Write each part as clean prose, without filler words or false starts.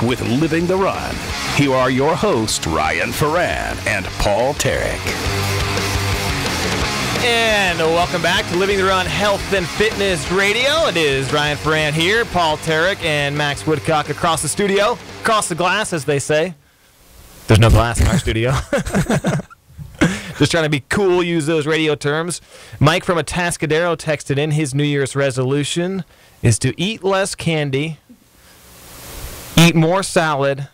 back with Living the Run. Here are your hosts, Ryan Ferran and Paul Tarek. And welcome back to Living the Run Health and Fitness Radio. It is Ryan Ferran here, Paul Tarek, and Max Woodcock across the studio. Across the glass, as they say. There's no glass in our studio. Just trying to be cool, use those radio terms. Mike from Atascadero texted in his New Year's resolution is to eat less candy, eat more salad,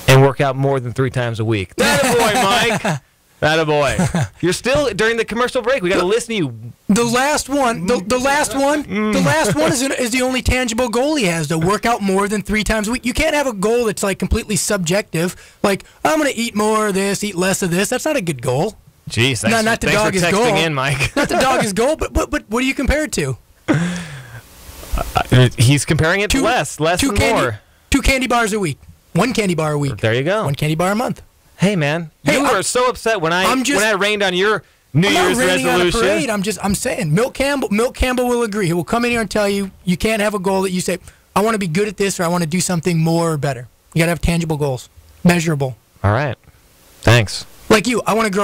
and work out more than 3 times a week. Attaboy, Mike. Attaboy. You're still, during the commercial break, we got to listen to you. The last one is the only tangible goal he has, to work out more than 3 times a week. You can't have a goal that's like completely subjective, like, I'm going to eat more of this, eat less of this. That's not a good goal. Jeez, thanks for texting in, Mike. Not the dog is goal, but what do you compare it to? He's comparing it to less and more. 2 candy bars a week. 1 candy bar a week. There you go. 1 candy bar a month. Hey, man, you were so upset when I rained on your New Year's resolution. On a parade. I'm saying, Milt Campbell will agree. He will come in here and tell you can't have a goal that you say, I want to be good at this, or I want to do something more or better. You got to have tangible goals, measurable. All right, thanks. Like you, I want to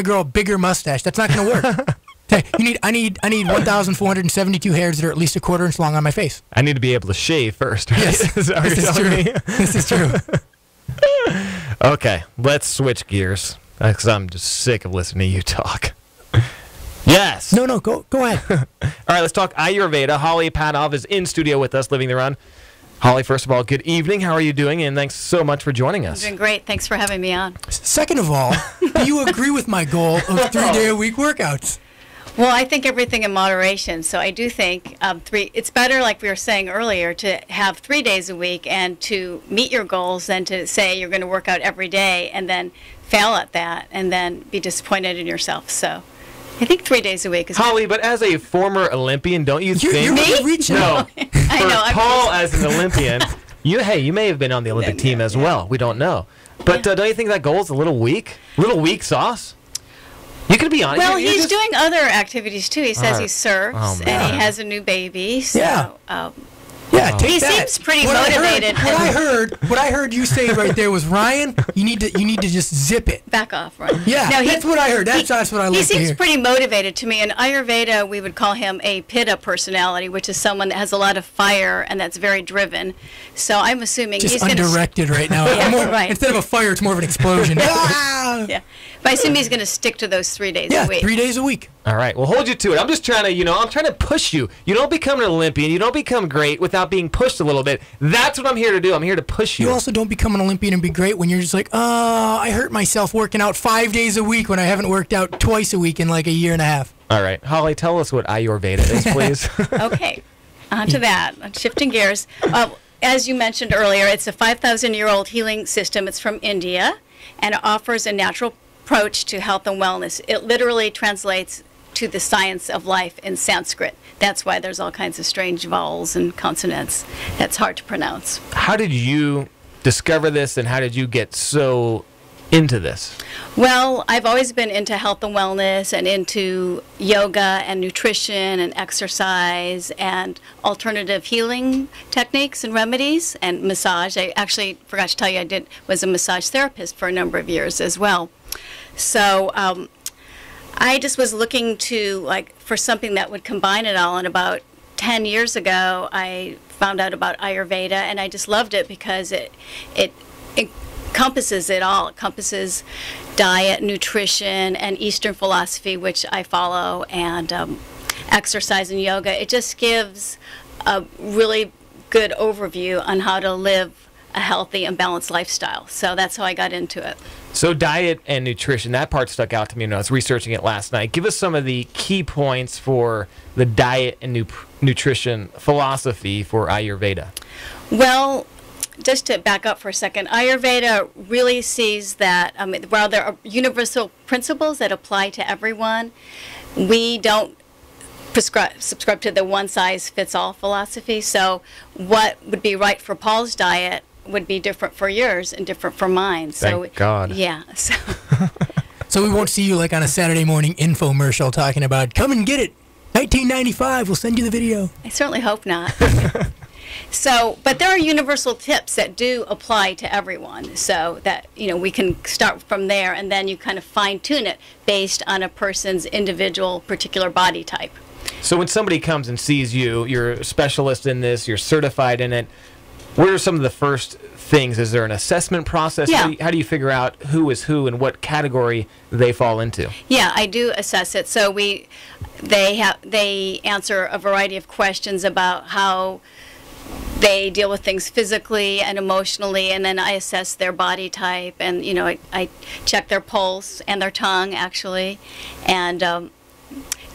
grow a bigger mustache. That's not going to work. Hey, I need 1,472 hairs that are at least a quarter inch long on my face. I need to be able to shave first. Right? Yes, Is that what you're telling me? This is true. Okay, let's switch gears, because I'm just sick of listening to you talk. Yes. No, go ahead. All right, let's talk Ayurveda. Holly Padove is in studio with us, Living the Run. Holly, first of all, good evening. How are you doing? And thanks so much for joining us. I'm doing great. Thanks for having me on. Second of all, do you agree with my goal of 3-day-a-week workouts? Well, I think everything in moderation. So I do think it's better, like we were saying earlier, to have 3 days a week and to meet your goals than to say you're going to work out every day and then fail at that and then be disappointed in yourself. So I think 3 days a week is Holly, but as a former Olympian, don't you think? You're really reaching. No. I know. Paul, as an Olympian, you may have been on the Olympic team as well. We don't know. But don't you think that goal is a little weak? A little weak sauce? You can be honest. Well, he's doing other activities too. He says he surfs and he has a new baby. So, Take that. He seems pretty motivated. What I heard you say right there was, Ryan, you need to just zip it. Back off, Ryan. Yeah, that's what I heard. That's what I like to hear. He seems pretty motivated to me. In Ayurveda, we would call him a Pitta personality, which is someone that has a lot of fire and that's very driven. So I'm assuming just he's undirected right now. Right. Instead of a fire, it's more of an explosion. Yeah. But I assume he's going to stick to those 3 days a week. 3 days a week. All right. Well, hold you to it. I'm just trying to, I'm trying to push you. You don't become an Olympian. You don't become great without being pushed a little bit. That's what I'm here to do. I'm here to push you. You also don't become an Olympian and be great when you're just like, I hurt myself working out 5 days a week when I haven't worked out twice a week in like a year and a half. All right. Holly, tell us what Ayurveda is, please. Okay. On to that. Shifting gears. As you mentioned earlier, it's a 5,000-year-old healing system. It's from India, and it offers a natural approach to health and wellness. It literally translates to the science of life in Sanskrit. That's why there's all kinds of strange vowels and consonants. That's hard to pronounce. How did you discover this, and how did you get so into this? Well, I've always been into health and wellness and into yoga and nutrition and exercise and alternative healing techniques and remedies and massage. I actually forgot to tell you was a massage therapist for a number of years as well. So I just was looking for something that would combine it all. And about 10 years ago, I found out about Ayurveda, and I just loved it because it encompasses it all. It encompasses diet, nutrition, and Eastern philosophy, which I follow, and exercise and yoga. It just gives a really good overview on how to live a healthy and balanced lifestyle. So that's how I got into it. So diet and nutrition, that part stuck out to me when I was researching it last night. Give us some of the key points for the diet and nutrition philosophy for Ayurveda. Well, just to back up for a second, Ayurveda really sees that while there are universal principles that apply to everyone, we don't subscribe to the one-size-fits-all philosophy. So what would be right for Paul's diet would be different for yours and different for mine. Thank God. Yeah. So we won't see you like on a Saturday morning infomercial talking about, come and get it, 1995, we'll send you the video. I certainly hope not. So, but there are universal tips that do apply to everyone. So that, we can start from there, and then you kind of fine tune it based on a person's individual particular body type. So when somebody comes and sees you, you're a specialist in this, you're certified in it, what are some of the first things? Is there an assessment process? Yeah. How do you figure out who is who and what category they fall into? Yeah, I do assess it. So they answer a variety of questions about how they deal with things physically and emotionally, and then I assess their body type, and I check their pulse and their tongue actually, and what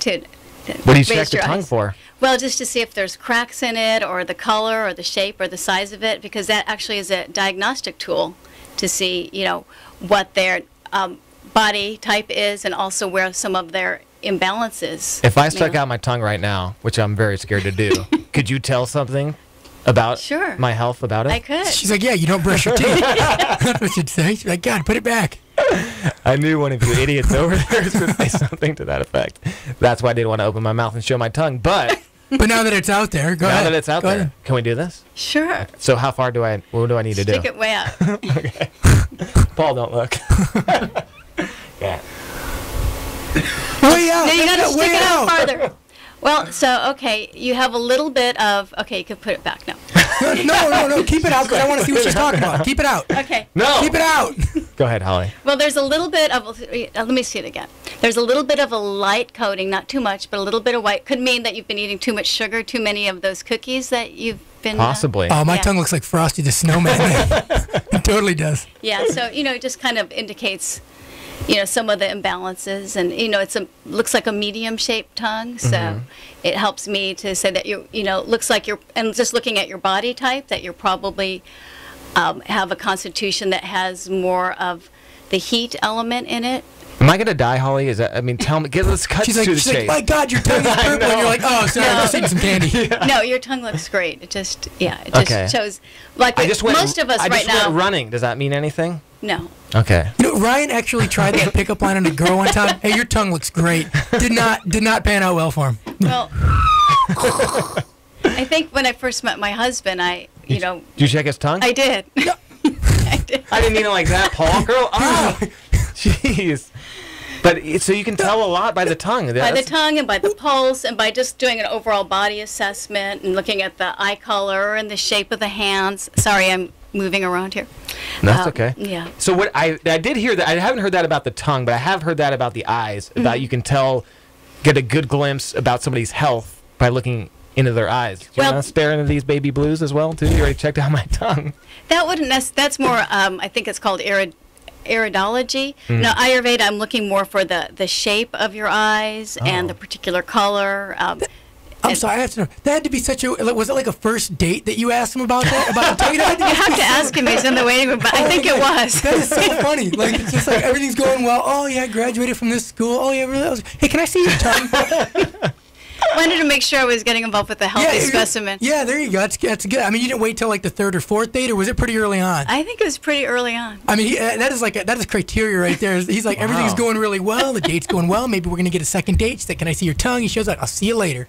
do you check the tongue for? Well, just to see if there's cracks in it, or the color, or the shape, or the size of it, because that actually is a diagnostic tool to see, what their body type is, and also where some of their imbalances. If I stuck out my tongue right now, which I'm very scared to do, could you tell something about my health about it? I could. She's like, yeah, you don't brush your teeth. That's what she'd say. She's like, God, put it back. I knew one of you idiots over there was going to say something to that effect. That's why I didn't want to open my mouth and show my tongue. But now that it's out there, go ahead. Now that it's out there, ahead. Can we do this? Sure. So how far what do I need to do? Stick it way up. Okay. Paul, don't look. Yeah. Way out. No, you got to stick it out out farther. Well, so, okay, you have a little bit of, okay, you can put it back now. No, keep it out, because I want to see what she's talking about. Keep it out. Okay. No. Keep it out. Go ahead, Holly. Well, there's a little bit of, let me see it again. There's a little bit of a light coating, not too much, but a little bit of white. Could mean that you've been eating too much sugar, too many of those cookies that you've been... Possibly. Oh, my tongue looks like Frosty the Snowman. It totally does. Yeah, so, it just kind of indicates... some of the imbalances, and looks like a medium-shaped tongue, so it helps me to say that looks like and just looking at your body type, that you're probably have a constitution that has more of the heat element in it. Am I gonna die, Holly? Tell me. Let's cut to the chase. She's like, my God, your tongue is purple, and you're like, oh, sorry, I'm just eating some candy. Yeah. No, your tongue looks great. It just shows. Like most of us right now. I just went running. Does that mean anything? No. Okay. Ryan actually tried that pickup line on a girl one time. Hey, your tongue looks great. Did not pan out well for him. Well, I think when I first met my husband, Did you check his tongue? I did. I did. I didn't mean it like that, Paul. Girl, jeez. But so you can tell a lot by the tongue. By the tongue, and by the pulse, and by just doing an overall body assessment, and looking at the eye color and the shape of the hands. Sorry, I'm moving around here. That's okay. Yeah. So what I did hear that, I haven't heard that about the tongue, but I have heard that about the eyes. About you can get a good glimpse about somebody's health by looking into their eyes. Do you want to stare into these baby blues as well too? You already checked out my tongue. That wouldn't. That's more. I think it's called iridology. Now, Ayurveda, I'm looking more for the shape of your eyes and the particular color. I'm sorry, I have to know. That had to be such a... Was it like a first date that you asked him about that? About the tongue? You have to ask him. He's in the waiting room, but I think it was. That is so funny. Like, it's just like everything's going well. Oh, yeah, I graduated from this school. Oh, yeah, really? Hey, can I see your tongue? Wanted to make sure I was getting involved with a healthy specimen. Yeah, there you go. That's good. I mean, you didn't wait till like the third or fourth date, or was it pretty early on? I think it was pretty early on. I mean, that is criteria right there. He's like, everything's going really well. The date's going well. Maybe we're gonna get a second date. She's like, can I see your tongue? He shows up. I'll see you later.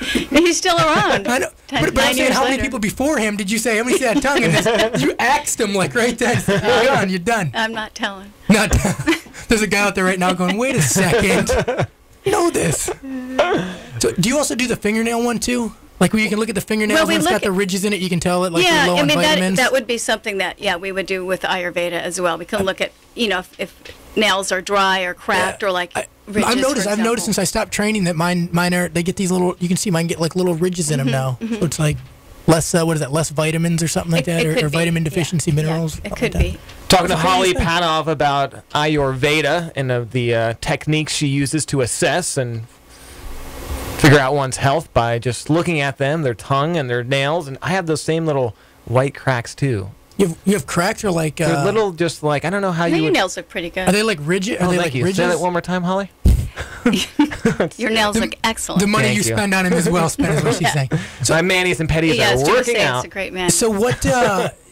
He's still around. I know. But I'm saying, how many people before him did you say, how many see that tongue? And you axed him like right then. You're done. I'm not telling. There's a guy out there right now going, wait a second. You know this. So, do you also do the fingernail one too? Like where you can look at the fingernails and it's got the ridges in it, you can tell it like you're low on vitamins? That would be something that we would do with Ayurveda as well. We can look at if nails are dry or cracked or like ridges. I've noticed since I stopped training that mine are, they get these little, you can see mine get like little ridges in them now. So it's like less less vitamins or something like that, or vitamin deficiency minerals. It could be. Talking to Holly Padove about Ayurveda and the techniques she uses to assess and figure out one's health by just looking at them, their tongue and their nails. And I have those same little white cracks too. You have cracks or like... They're little, just like, I don't know how you would... Your nails look pretty good. Are they like rigid? Are they like ridges? Say that one more time, Holly. Your nails look excellent. The money you spend on him is well spent, is what she's saying. So my manis and petties are working out. It's a great man. So what?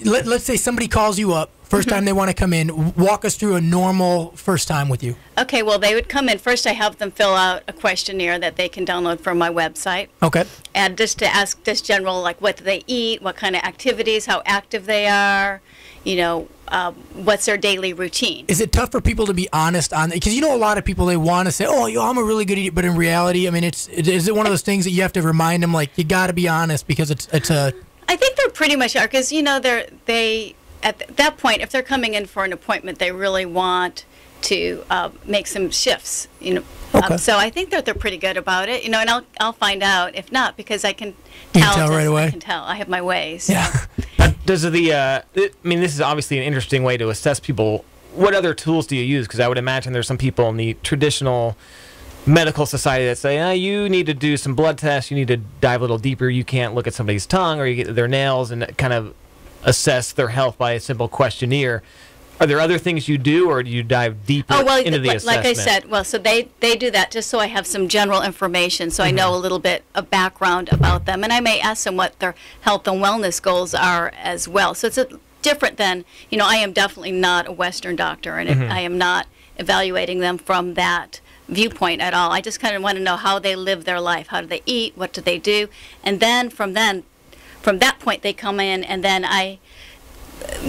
Let's say somebody calls you up First time they want to come in, walk us through a normal first time with you. Okay, well, they would come in. First, I have them fill out a questionnaire that they can download from my website. Okay. And just to ask just general, like, what do they eat, what kind of activities, how active they are, what's their daily routine. Is it tough for people to be honest on that? Because a lot of people, they want to say, oh, I'm a really good eater, but in reality, I mean, is it one of those things that you have to remind them, like, you got to be honest because it's a... I think they're pretty much are, because, they at that point, if they're coming in for an appointment, they really want to make some shifts, Okay. So I think that they're pretty good about it, and I'll find out. If not, because I can tell. You can tell right away? I can tell. I have my ways. Yeah. This is obviously an interesting way to assess people. What other tools do you use? Because I would imagine there's some people in the traditional medical society that say, you need to do some blood tests, you need to dive a little deeper, you can't look at somebody's tongue or you get their nails and kind of assess their health by a simple questionnaire. Are there other things you do, or do you dive deeper into the assessment? Like I said, so they do that just so I have some general information, so I know a little bit of background about them, and I may ask them what their health and wellness goals are as well. So it's different than, I am definitely not a Western doctor, and I am not evaluating them from that viewpoint at all. I just kind of want to know how they live their life. How do they eat? What do they do? And then from that point, they come in, and then I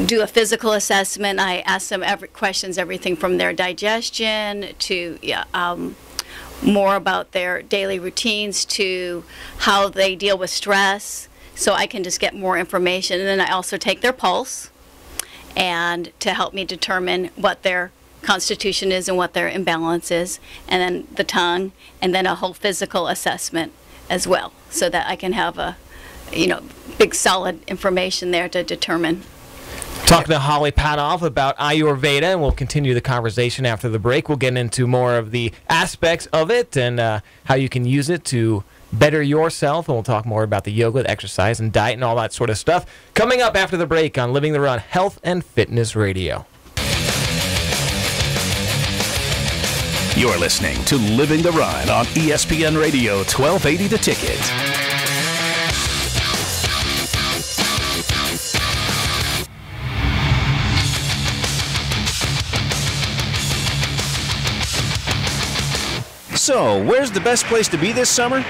do a physical assessment. I ask them questions, everything from their digestion to more about their daily routines to how they deal with stress, so I can just get more information. And then I also take their pulse and to help me determine what their constitution is and what their imbalance is, and then the tongue, and then a whole physical assessment as well, so that I can have a big solid information there to determine. Talking to Holly Padove about Ayurveda, and we'll continue the conversation after the break. We'll get into more of the aspects of it and how you can use it to better yourself, and we'll talk more about the yoga, the exercise, and diet, and all that sort of stuff. Coming up after the break on Living the Run Health and Fitness Radio. You're listening to Living the Run on ESPN Radio 1280 The Ticket. So, where's the best place to be this summer?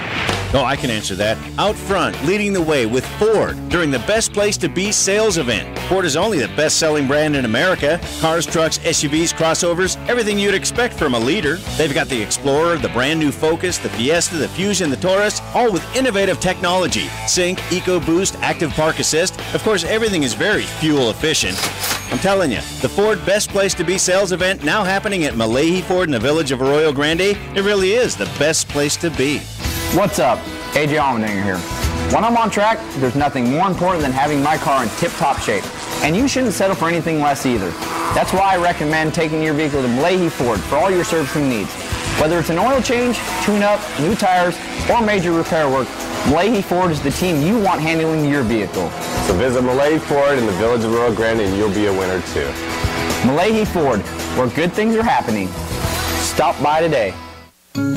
Oh, I can answer that. Out front, leading the way with Ford during the Best Place to Be sales event. Ford is only the best-selling brand in America. Cars, trucks, SUVs, crossovers, everything you'd expect from a leader. They've got the Explorer, the brand new Focus, the Fiesta, the Fusion, the Taurus, all with innovative technology. Sync, EcoBoost, Active Park Assist. Of course, everything is very fuel efficient. I'm telling you, the Ford Best Place to Be sales event now happening at Malahi Ford in the village of Arroyo Grande. It really is the best place to be. What's up? AJ Allmendinger here. When I'm on track, there's nothing more important than having my car in tip-top shape. And you shouldn't settle for anything less either. That's why I recommend taking your vehicle to Malahi Ford for all your servicing needs. Whether it's an oil change, tune-up, new tires, or major repair work, Malahi Ford is the team you want handling your vehicle. So visit Malahi Ford in the village of Arroyo Grande and you'll be a winner too. Malahi Ford, where good things are happening. Stop by today.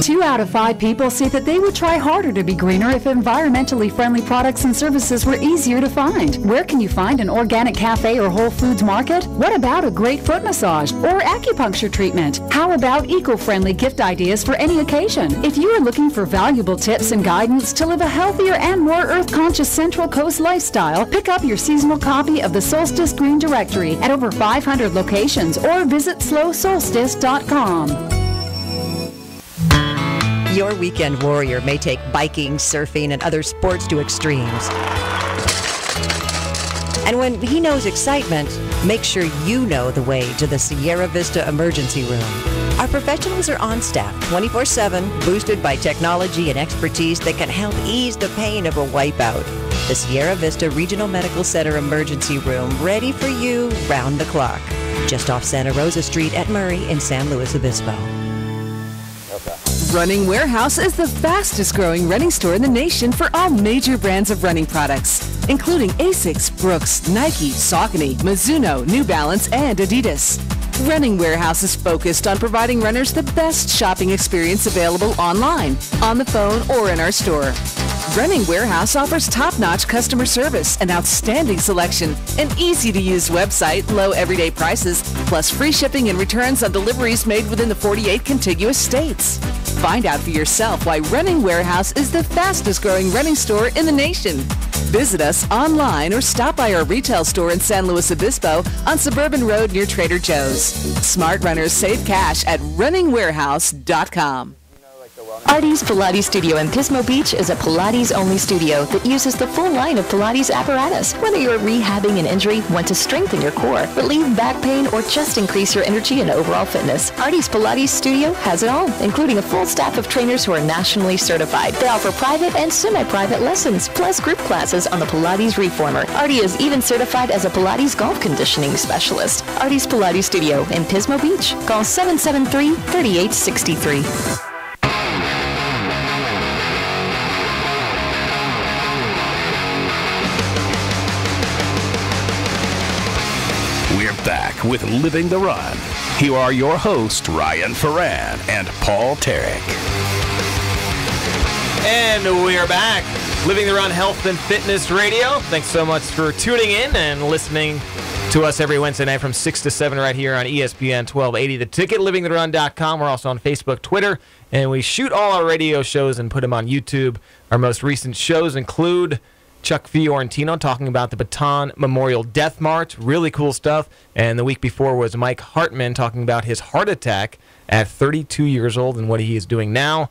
2 out of 5 people say that they would try harder to be greener if environmentally friendly products and services were easier to find. Where can you find an organic cafe or Whole Foods market? What about a great foot massage or acupuncture treatment? How about eco-friendly gift ideas for any occasion? If you are looking for valuable tips and guidance to live a healthier and more earth-conscious Central Coast lifestyle, pick up your seasonal copy of the Solstice Green Directory at over 500 locations or visit slowsolstice.com. Your weekend warrior may take biking, surfing, and other sports to extremes. And when he knows excitement, make sure you know the way to the Sierra Vista Emergency Room. Our professionals are on staff 24/7, boosted by technology and expertise that can help ease the pain of a wipeout. The Sierra Vista Regional Medical Center Emergency Room, ready for you round the clock. Just off Santa Rosa Street at Murray in San Luis Obispo. Running Warehouse is the fastest growing running store in the nation for all major brands of running products, including Asics, Brooks, Nike, Saucony, Mizuno, New Balance, and Adidas. Running Warehouse is focused on providing runners the best shopping experience available online, on the phone, or in our store. Running Warehouse offers top-notch customer service, an outstanding selection, an easy-to-use website, low everyday prices, plus free shipping and returns on deliveries made within the 48 contiguous states. Find out for yourself why Running Warehouse is the fastest-growing running store in the nation. Visit us online or stop by our retail store in San Luis Obispo on Suburban Road near Trader Joe's. Smart runners save cash at runningwarehouse.com. Artie's Pilates Studio in Pismo Beach is a Pilates-only studio that uses the full line of Pilates apparatus. Whether you're rehabbing an injury, want to strengthen your core, relieve back pain, or just increase your energy and overall fitness, Artie's Pilates Studio has it all, including a full staff of trainers who are nationally certified. They offer private and semi-private lessons, plus group classes on the Pilates Reformer. Artie is even certified as a Pilates golf conditioning specialist. Artie's Pilates Studio in Pismo Beach. Call 773-3863. We're back with Living the Run. Here are your hosts, Ryan Ferran and Paul Tarek. And we are back. Living the Run Health and Fitness Radio. Thanks so much for tuning in and listening to us every Wednesday night from 6 to 7 right here on ESPN 1280. The Ticket, livingtherun.com. We're also on Facebook, Twitter, and we shoot all our radio shows and put them on YouTube. Our most recent shows include Chuck Fiorentino talking about the Baton Memorial Death March. Really cool stuff. And the week before was Mike Hartman talking about his heart attack at 32 years old and what he is doing now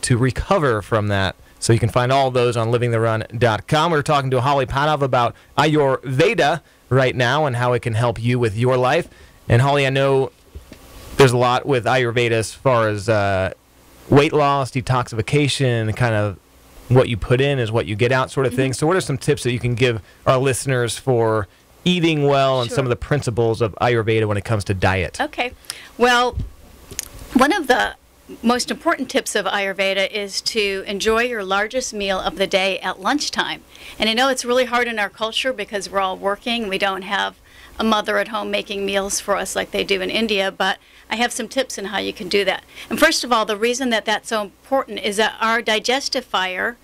to recover from that. So you can find all of those on livingtherun.com. We're talking to Holly Padove about Ayurveda right now and how it can help you with your life. And Holly, I know there's a lot with Ayurveda as far as weight loss, detoxification, kind of what you put in is what you get out sort of thing. So what are some tips that you can give our listeners for eating well and some of the principles of Ayurveda when it comes to diet? Okay. Well, one of the most important tips of Ayurveda is to enjoy your largest meal of the day at lunchtime. And I know it's really hard in our culture because we're all working. We don't have a mother at home making meals for us like they do in India, but I have some tips on how you can do that. And first of all, the reason that that's so important is that our digestive fire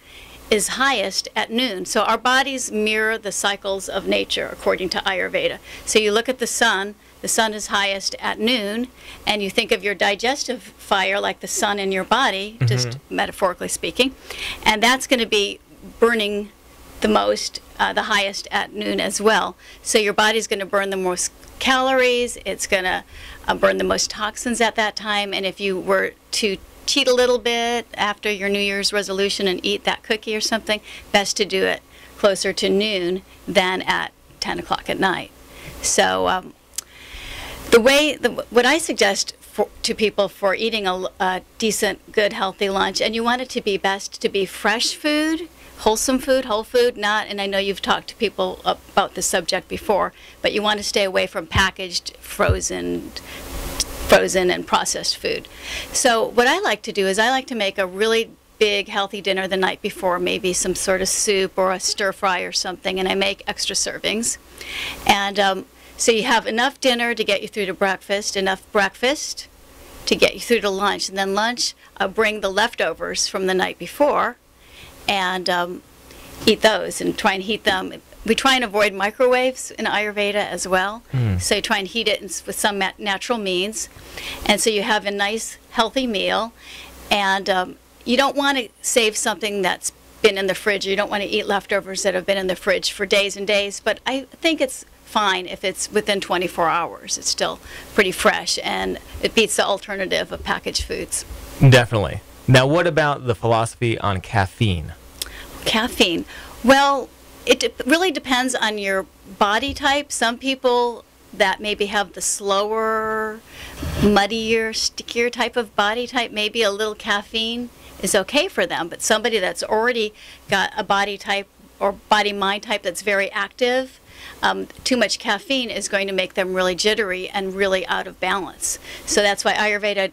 is highest at noon. So our bodies mirror the cycles of nature according to Ayurveda. So you look at the sun is highest at noon, and you think of your digestive fire like the sun in your body, just metaphorically speaking, and that's going to be burning the most, the highest at noon as well. So your body's going to burn the most calories, it's going to burn the most toxins at that time, and if you were to cheat a little bit after your New Year's resolution and eat that cookie or something, best to do it closer to noon than at 10 o'clock at night. So what I suggest to people for eating a decent, good, healthy lunch, and you want it to be best to be fresh food, wholesome food, whole food, not, and I know you've talked to people about this subject before, but you want to stay away from packaged, frozen and processed food. So what I like to do is I like to make a really big, healthy dinner the night before, maybe some sort of soup or a stir fry or something, and I make extra servings. And so you have enough dinner to get you through to breakfast, enough breakfast to get you through to lunch, and then lunch, I'll bring the leftovers from the night before and eat those and try and heat them. We try and avoid microwaves in Ayurveda as well. So you try and heat it with some natural means. And so you have a nice, healthy meal. And you don't want to save something that's been in the fridge. You don't want to eat leftovers that have been in the fridge for days and days. But I think it's fine if it's within 24 hours. It's still pretty fresh, and it beats the alternative of packaged foods. Definitely. Now, what about the philosophy on caffeine? Caffeine. Well, it really depends on your body type. Some people that maybe have the slower, muddier, stickier type of body type, maybe a little caffeine is okay for them. But somebody that's already got a body type or body-mind type that's very active, too much caffeine is going to make them really jittery and really out of balance. So that's why Ayurveda,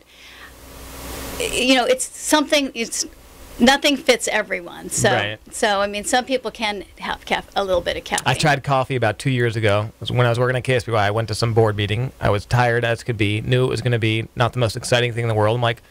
nothing fits everyone. So, right. So I mean, some people can have a little bit of caffeine. I tried coffee about 2 years ago. When I was working at KSBY, I went to some board meeting. I was tired as could be, knew it was going to be not the most exciting thing in the world. I'm like,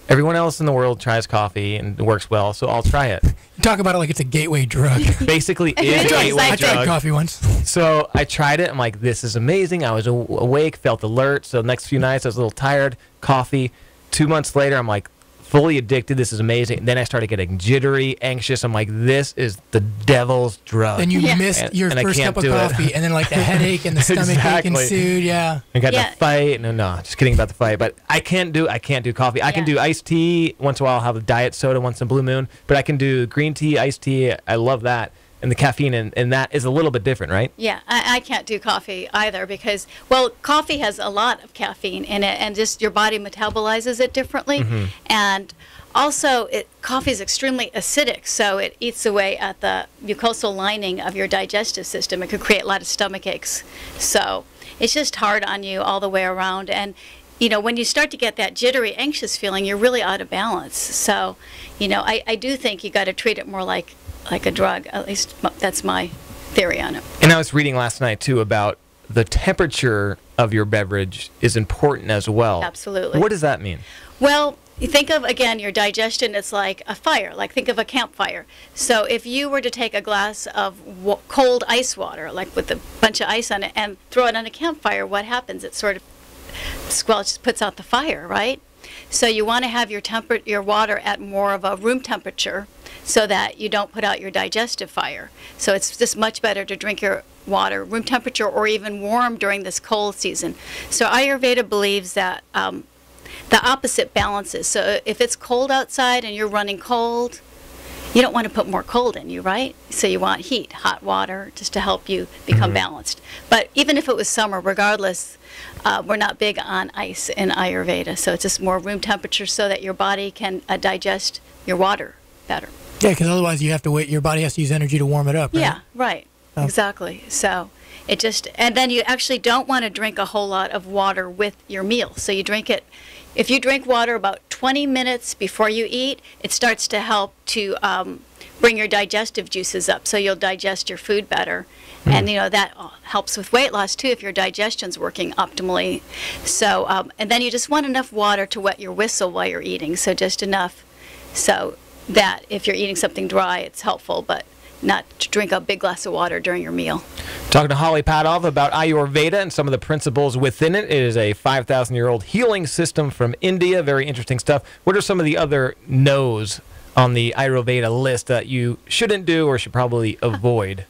Everyone else in the world tries coffee and it works well, so I'll try it. You talk about it like it's a gateway drug. Basically, is a gateway I drug. tried coffee once. So I tried it. I'm like, this is amazing. I was awake, felt alert. So the next few nights, I was a little tired. Coffee. 2 months later, I'm like, fully addicted. This is amazing. And then I started getting jittery, anxious. I'm like, this is the devil's drug. Then you missed your first cup of coffee, and then like the headache and the stomach ache ensued. Yeah. I got to fight. No, just kidding about the fight. But I can't do coffee. I can do iced tea once in a while. I'll have a diet soda once in a blue moon. But I can do green tea, iced tea. I love that. And the caffeine and that is a little bit different, right? Yeah, I can't do coffee either because, well, coffee has a lot of caffeine in it, and just your body metabolizes it differently. Mm-hmm. And also, coffee is extremely acidic, so it eats away at the mucosal lining of your digestive system. It could create a lot of stomach aches. So it's just hard on you all the way around. And when you start to get that jittery, anxious feeling, you're really out of balance. So, I do think you got to treat it more like a drug. At least that's my theory on it. And I was reading last night, too, about the temperature of your beverage is important as well. Absolutely. What does that mean? Well, you think of, again, your digestion, it's like a fire. Like, think of a campfire. So if you were to take a glass of cold ice water, like with a bunch of ice on it, and throw it on a campfire, what happens? It sort of squelches, puts out the fire, right? So you want to have your water at more of a room temperature so that you don't put out your digestive fire. So it's just much better to drink your water room temperature or even warm during this cold season. So Ayurveda believes that the opposite balances. So if it's cold outside and you're running cold, you don't want to put more cold in you, right? So you want heat, hot water, just to help you become balanced. But even if it was summer, regardless, we're not big on ice in Ayurveda. So it's just more room temperature so that your body can digest your water better. Yeah, because otherwise you have to wait. Your body has to use energy to warm it up, right? Yeah, right. Oh. Exactly. So and then you actually don't want to drink a whole lot of water with your meal. So you drink it. If you drink water about 20 minutes before you eat, it starts to help to bring your digestive juices up, so you'll digest your food better. And that helps with weight loss too if your digestion's working optimally. So and then you just want enough water to wet your whistle while you're eating, so just enough so that if you're eating something dry, it's helpful, but not to drink a big glass of water during your meal. Talking to Holly Padove about Ayurveda and some of the principles within it. It is a 5,000-year-old healing system from India. Very interesting stuff. What are some of the other no's on the Ayurveda list that you shouldn't do or should probably avoid?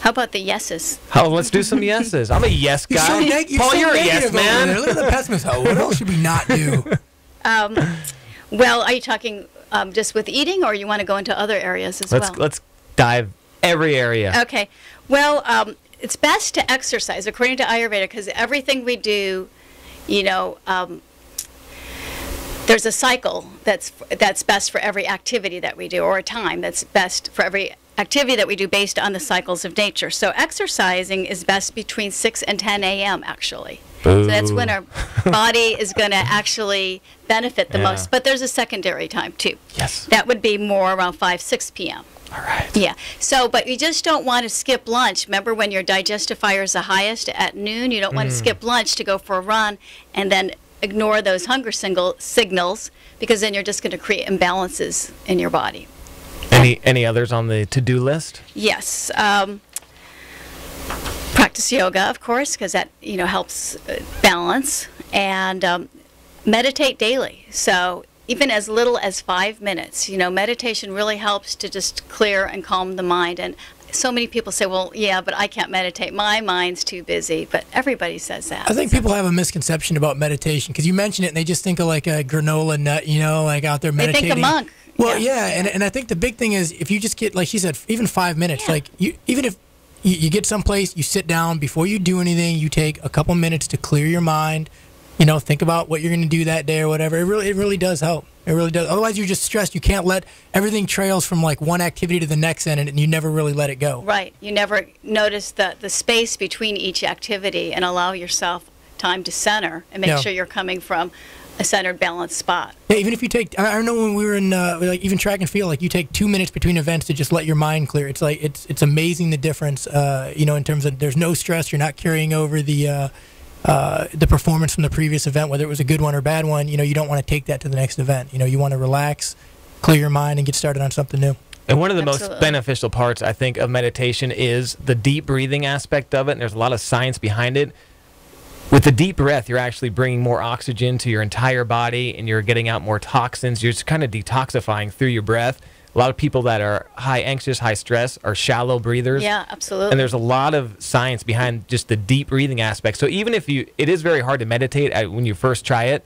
How about the yeses? Oh, let's do some yeses. I'm a yes guy. Paul, you're a yes man. Look at the pessimist. What else should we not do? Well, are you talking just with eating, or you want to go into other areas as well? Let's dive every area. Okay. Well, it's best to exercise according to Ayurveda because everything we do, there's a cycle that's best for every activity that we do, or a time that's best for every activity that we do based on the cycles of nature. So exercising is best between 6 and 10 a.m. actually. Boo. So that's when our body is going to actually benefit the most. But there's a secondary time too. Yes. That would be more around 6 p.m. All right. Yeah. So, but you just don't want to skip lunch. Remember when your digestive fire is the highest at noon? You don't want to skip lunch to go for a run and then ignore those hunger signals because then you're just going to create imbalances in your body. Any others on the to-do list? Yes. Practice yoga, of course, because that helps balance, and meditate daily. So even as little as 5 minutes. Meditation really helps to just clear and calm the mind. And so many people say, well, yeah, but I can't meditate. My mind's too busy. But everybody says that. I think people have a misconception about meditation because you mention it and they just think of like a granola nut, like out there meditating. They think a monk. Well, yeah, and I think the big thing is if you just get, like she said, even 5 minutes, like even if you get someplace, you sit down, before you do anything, you take a couple minutes to clear your mind, think about what you're going to do that day or whatever. It really does help. It really does. Otherwise, you're just stressed. You can't let everything trails from like one activity to the next and you never really let it go. Right. You never notice the space between each activity and allow yourself time to center and make sure you're coming from a centered, balanced spot. Yeah, even if you take, I know when we were in even track and field, like you take 2 minutes between events to just let your mind clear. It's like it's amazing the difference. In terms of there's no stress. You're not carrying over the the performance from the previous event, whether it was a good one or bad one, you don't want to take that to the next event. You want to relax, clear your mind, and get started on something new. And one of the most beneficial parts, I think, of meditation is the deep breathing aspect of it, and there's a lot of science behind it. With the deep breath, you're actually bringing more oxygen to your entire body, and you're getting out more toxins. You're just kind of detoxifying through your breath. A lot of people that are high anxious, high stress are shallow breathers. Yeah, absolutely. And there's a lot of science behind just the deep breathing aspect. So even if it is very hard to meditate when you first try it,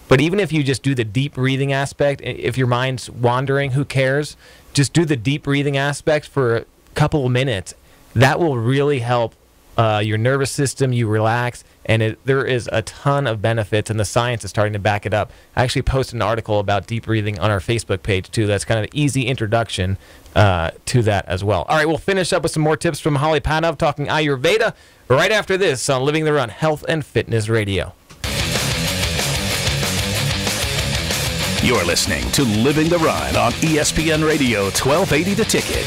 but even if you just do the deep breathing aspect, if your mind's wandering, who cares? Just do the deep breathing aspect for a couple of minutes. That will really help your nervous system, you relax, and there is a ton of benefits, and the science is starting to back it up. I actually posted an article about deep breathing on our Facebook page, too. That's kind of an easy introduction to that as well. All right, we'll finish up with some more tips from Holly Padove talking Ayurveda right after this on Living the Run Health and Fitness Radio. You're listening to Living the Run on ESPN Radio 1280 The Ticket.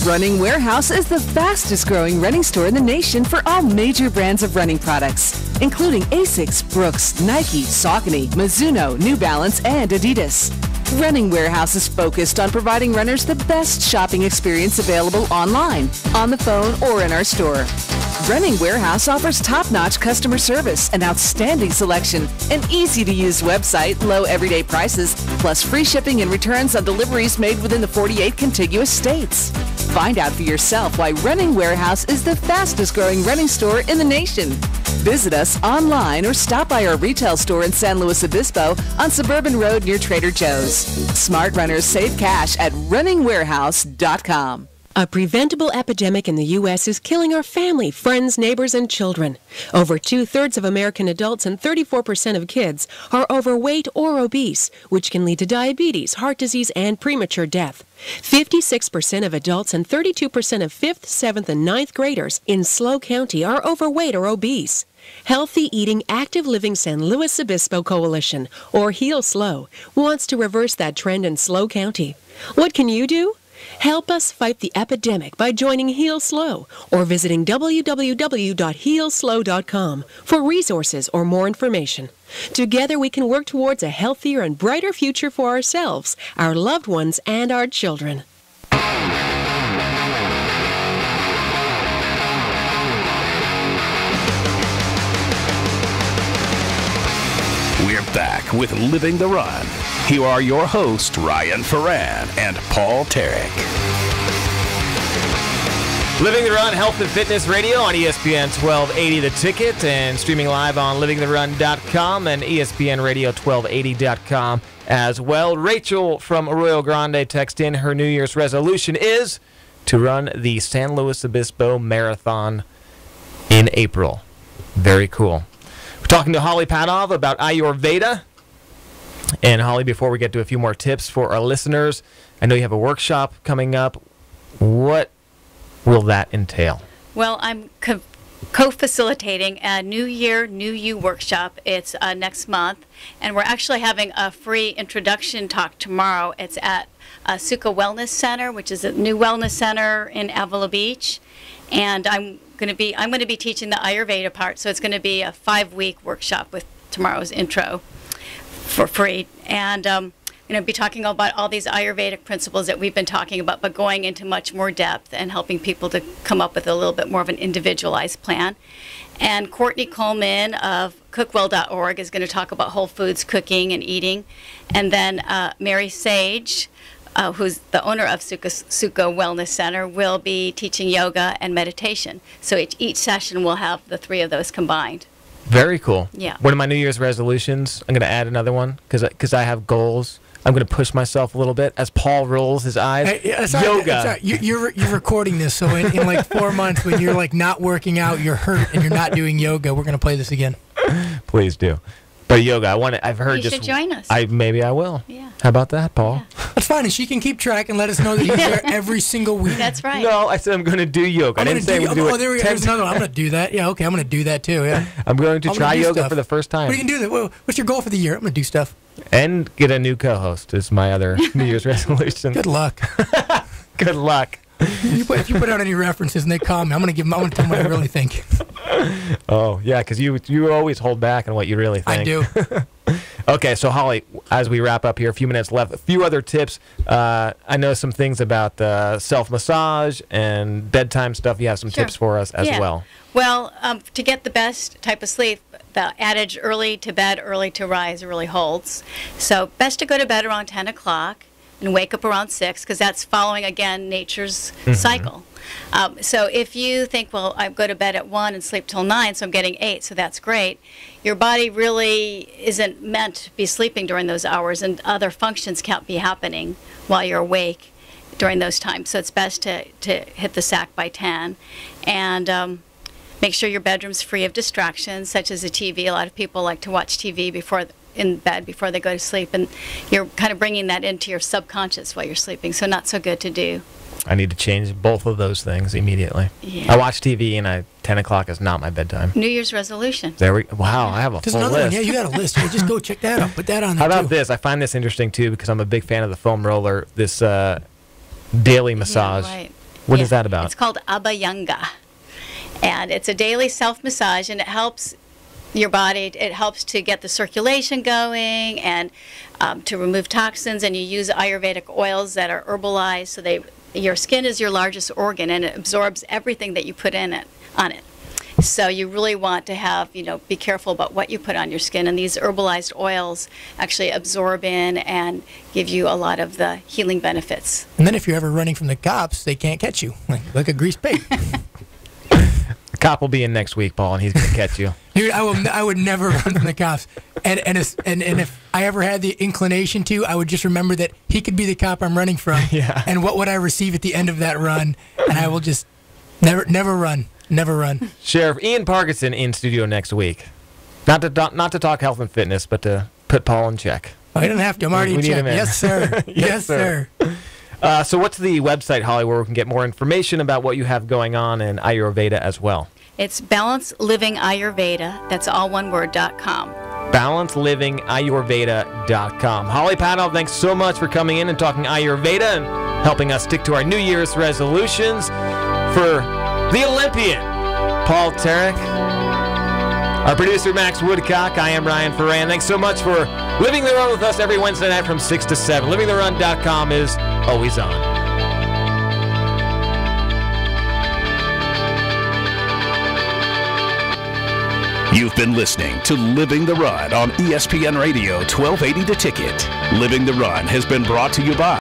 Running Warehouse is the fastest growing running store in the nation for all major brands of running products, including Asics, Brooks, Nike, Saucony, Mizuno, New Balance, and Adidas. Running Warehouse is focused on providing runners the best shopping experience available online, on the phone, or in our store. Running Warehouse offers top-notch customer service, an outstanding selection, an easy-to-use website, low everyday prices, plus free shipping and returns on deliveries made within the 48 contiguous states. Find out for yourself why Running Warehouse is the fastest-growing running store in the nation. Visit us online or stop by our retail store in San Luis Obispo on Suburban Road near Trader Joe's. Smart runners save cash at runningwarehouse.com. A preventable epidemic in the U.S. is killing our family, friends, neighbors, and children. Over 2/3 of American adults and 34% of kids are overweight or obese, which can lead to diabetes, heart disease, and premature death. 56% of adults and 32% of 5th, 7th, and 9th graders in SLO County are overweight or obese. Healthy Eating Active Living San Luis Obispo Coalition, or Heal SLO, wants to reverse that trend in SLO County. What can you do? Help us fight the epidemic by joining Heal SLO or visiting www.healslo.com for resources or more information. Together we can work towards a healthier and brighter future for ourselves, our loved ones, and our children. We're back with Living the Run. Here are your hosts, Ryan Ferran and Paul Tarek. Living the Run Health and Fitness Radio on ESPN 1280 The Ticket and streaming live on livingtherun.com and ESPN Radio 1280.com as well. Rachel from Arroyo Grande texted in her New Year's resolution is to run the San Luis Obispo Marathon in April. Very cool. We're talking to Holly Padove about Ayurveda. And Holly, before we get to a few more tips for our listeners, I know you have a workshop coming up. What will that entail? Well, I'm co-facilitating a New Year, New You workshop. It's next month, and we're actually having a free introduction talk tomorrow. It's at Suka Wellness Center, which is a new wellness center in Avila Beach, and I'm going to be teaching the Ayurveda part. So it's going to be a 5-week workshop with tomorrow's intro for free, and be talking about all these Ayurvedic principles that we've been talking about, but going into much more depth and helping people to come up with a little bit more of an individualized plan. And Courtney Coleman of cookwell.org is going to talk about whole foods cooking and eating, and then Mary Sage, who's the owner of Suka Wellness Center, will be teaching yoga and meditation. So each session will have the 3 of those combined. Very cool. Yeah. One of my New Year's resolutions, I'm going to add another one because I have goals. I'm going to push myself a little bit as Paul rolls his eyes. Yoga. You're recording this, so in like 4 months when you're like not working out, you're hurt, and you're not doing yoga, we're going to play this again. Please do. But yoga, I've heard you should join us. Maybe I will. Yeah. How about that, Paul? Yeah. That's fine, and she can keep track and let us know that you're there every single week. That's right. No, I said I'm going to do yoga. I didn't say I'm going to do it. There we go. There's another one. I'm going to do that. Yeah, okay, I'm going to do that too. Yeah. I'm going to try yoga for the first time. What are you going to do? What's your goal for the year? I'm going to do stuff. And get a new co-host is my other New Year's resolution. Good luck. Good luck. If you put out any references and they call me, I'm going to tell them what I really think. Oh, yeah, because you always hold back on what you really think. I do. Okay, so Holly, as we wrap up here, a few minutes left, a few other tips. I know some things about self-massage and bedtime stuff. You have some tips for us as well. Well, to get the best type of sleep, the adage early to bed, early to rise really holds. So best to go to bed around 10 o'clock and wake up around 6, because that's following, again, nature's cycle. So if you think, well, I go to bed at 1 and sleep till 9, so I'm getting 8, so that's great. Your body really isn't meant to be sleeping during those hours, and other functions can't be happening while you're awake during those times. So it's best to hit the sack by 10. And make sure your bedroom's free of distractions, such as a TV. A lot of people like to watch TV in bed before they go to sleep, and you're kind of bringing that into your subconscious while you're sleeping, so not so good to do. I need to change both of those things immediately. Yeah. I watch TV, and 10 o'clock is not my bedtime. New Year's resolution. Wow, I have a full list. One. Yeah, you got a list. Yeah, just go check that out. Put that on there. How about this? I find this interesting, too, because I'm a big fan of the foam roller, this daily massage. Yeah, right. What is that about? It's called Abhyanga. And it's a daily self-massage, and it helps your body. It helps to get the circulation going and to remove toxins. And you use Ayurvedic oils that are herbalized, so your skin is your largest organ, and it absorbs everything that you put on it. So you really want to have, be careful about what you put on your skin. And these herbalized oils actually absorb in and give you a lot of the healing benefits. And then if you're ever running from the cops, they can't catch you, like a greased pig. The cop will be in next week, Paul, and he's going to catch you. Dude, I would never run from the cops. And if I ever had the inclination to, I would just remember that he could be the cop I'm running from. Yeah. And what would I receive at the end of that run? And I will just never run. Never run. Sheriff Ian Parkinson in studio next week. Not to talk health and fitness, but to put Paul in check. Oh, he doesn't have to. I'm already in check. Yes, sir. Yes, sir. So what's the website, Holly, where we can get more information about what you have going on in Ayurveda as well? It's Balance Living Ayurveda. That's all one word, .com. BalanceLivingAyurveda.com. Holly Padove, thanks so much for coming in and talking Ayurveda and helping us stick to our New Year's resolutions. For the Olympian, Paul Tarek, our producer, Max Woodcock, I am Ryan Ferran. Thanks so much for living the run with us every Wednesday night from 6 to 7. LivingTheRun.com is always on. You've been listening to Living the Run on ESPN Radio 1280 The Ticket. Living the Run has been brought to you by